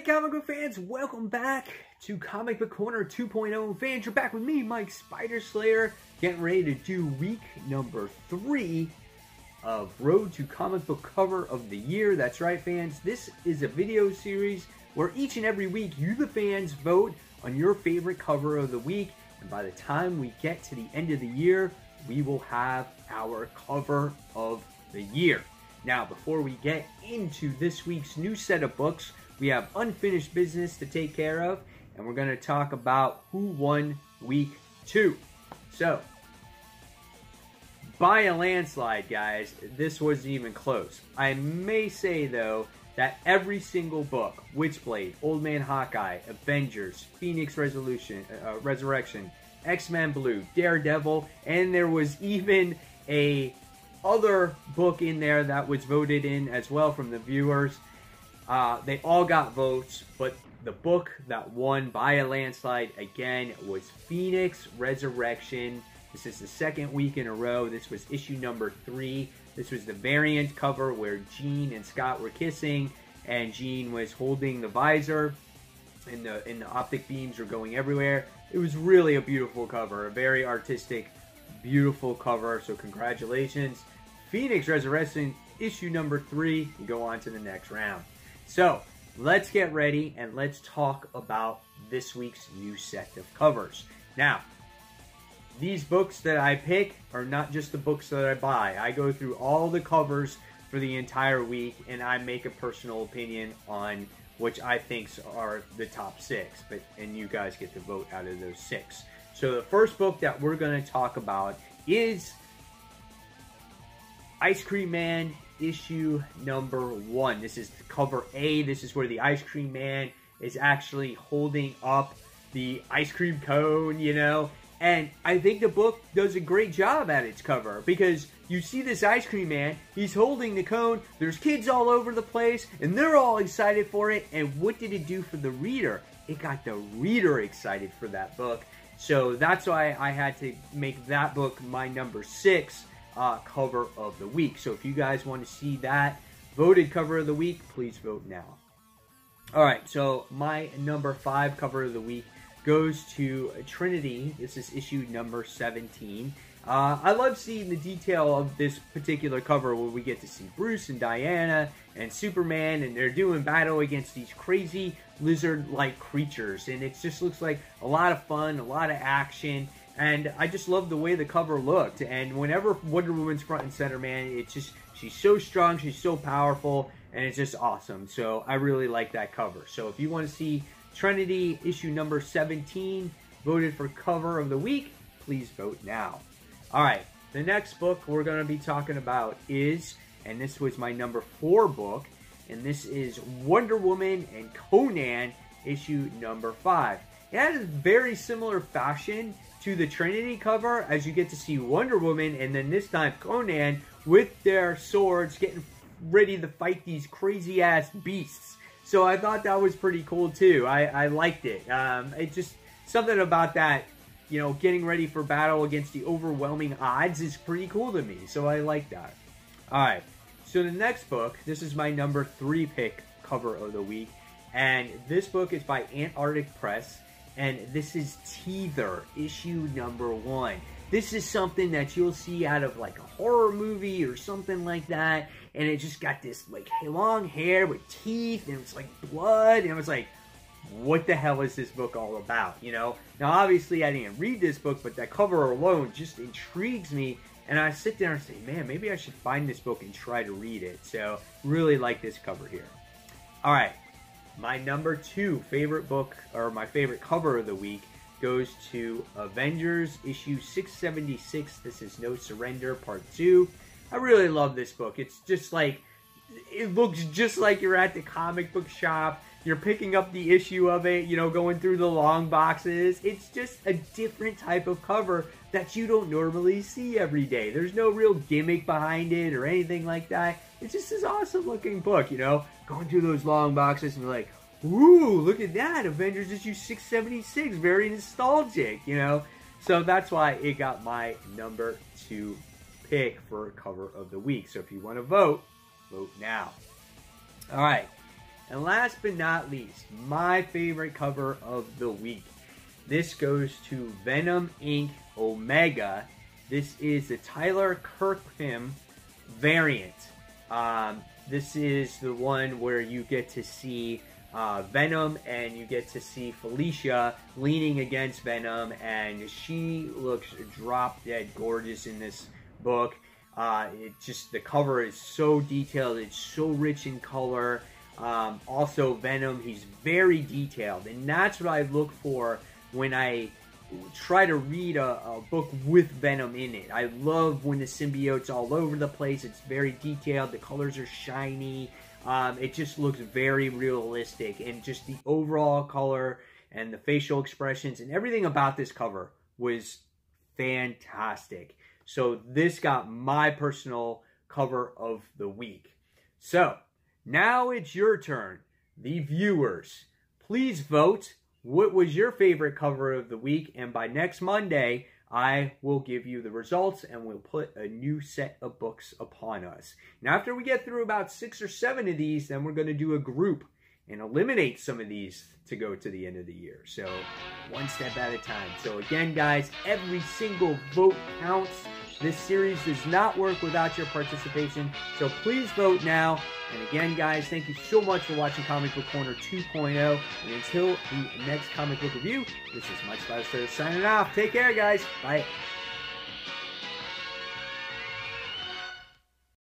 comic book fans, welcome back to Comic Book Corner 2.0. Fans, you're back with me, Mike Spider Slayer, getting ready to do week number 3 of Road to Comic Book Cover of the Year. That's right, fans. This is a video series where each and every week you, the fans, vote on your favorite cover of the week. And by the time we get to the end of the year, we will have our cover of the year. Now, before we get into this week's new set of books, we have unfinished business to take care of, and we're going to talk about who won week 2. So, by a landslide, guys, this wasn't even close. I may say, though, that every single book, Witchblade, Old Man Hawkeye, Avengers, Phoenix Resurrection, X-Men Blue, Daredevil, and there was even a other book in there that was voted in as well from the viewers. They all got votes, but the book that won by a landslide again was Phoenix Resurrection. This is the second week in a row. This was issue number 3. This was the variant cover where Jean and Scott were kissing, and Jean was holding the visor, and the optic beams were going everywhere. It was really a beautiful cover, a very artistic, beautiful cover. So congratulations, Phoenix Resurrection, issue number 3. You go on to the next round. So let's get ready and let's talk about this week's new set of covers. Now, these books that I pick are not just the books that I buy. I go through all the covers for the entire week and I make a personal opinion on which I think are the top 6. And you guys get to vote out of those 6. So the first book that we're going to talk about is Ice Cream Man issue number 1. This is cover A. This is where the Ice Cream Man is actually holding up the ice cream cone, you know. And I think the book does a great job at its cover because you see this Ice Cream Man, he's holding the cone, there's kids all over the place, and they're all excited for it. And what did it do for the reader? It got the reader excited for that book. So that's why I had to make that book my number 6 cover of the week. So if you guys want to see that voted cover of the week, please vote now. Alright, so my number 5 cover of the week goes to Trinity. This is issue number 17. I love seeing the detail of this particular cover where we get to see Bruce and Diana and Superman, and they're doing battle against these crazy lizard-like creatures, and it just looks like a lot of fun, a lot of action, and I just love the way the cover looked. And whenever Wonder Woman's front and center, man, it's just, she's so strong, she's so powerful, and it's just awesome. So I really like that cover. So if you want to see Trinity issue number 17 voted for cover of the week, please vote now. Alright, the next book we're going to be talking about is, and this was my number 4 book, and this is Wonder Woman and Conan issue number 5. It has a very similar fashion to the Trinity cover, as you get to see Wonder Woman and then this time Conan with their swords getting ready to fight these crazy ass beasts. So I thought that was pretty cool too. I liked it. It just, something about that, you know, getting ready for battle against the overwhelming odds is pretty cool to me. So I like that. Alright, so the next book, this is my number 3 pick cover of the week. And this book is by Antarctic Press. And this is Teether, issue number 1. This is something that you'll see out of like a horror movie or something like that. And it just got this like long hair with teeth and it's like blood. And I was like, what the hell is this book all about? You know? Now obviously I didn't read this book, but that cover alone just intrigues me. And I sit there and say, man, maybe I should find this book and try to read it. So really like this cover here. Alright. My number 2 favorite book, or my favorite cover of the week, goes to Avengers issue 676. This is No Surrender Part 2. I really love this book. It's just like, it looks just like you're at the comic book shop. You're picking up the issue of it, you know, going through the long boxes. It's just a different type of cover that you don't normally see every day. There's no real gimmick behind it or anything like that. It's just this awesome looking book, you know, going through those long boxes and you're like, ooh, look at that, Avengers issue 676, very nostalgic, you know. So that's why it got my number 2 pick for cover of the week. So if you want to vote, vote now. Alright, And last but not least, my favorite cover of the week. This goes to Venom Inc. Omega. This is the Tyler Kirkham variant. This is the one where you get to see Venom, and you get to see Felicia leaning against Venom, and she looks drop dead gorgeous in this book. The cover is so detailed, it's so rich in color. Also, Venom, he's very detailed, and that's what I look for when I try to read a book with Venom in it. I love when the symbiote's all over the place. It's very detailed. The colors are shiny. It just looks very realistic, and just the overall color and the facial expressions and everything about this cover was fantastic. So this got my personal cover of the week. So now it's your turn, the viewers. Please vote. What was your favorite cover of the week? And by next Monday, I will give you the results, and we'll put a new set of books upon us. Now, after we get through about 6 or 7 of these, then we're going to do a group and eliminate some of these to go to the end of the year. So, one step at a time. So again, guys, every single vote counts. This series does not work without your participation, so please vote now. And again, guys, thank you so much for watching Comic Book Corner 2.0. And until the next comic book review, this is Mike Spider signing off. Take care, guys. Bye.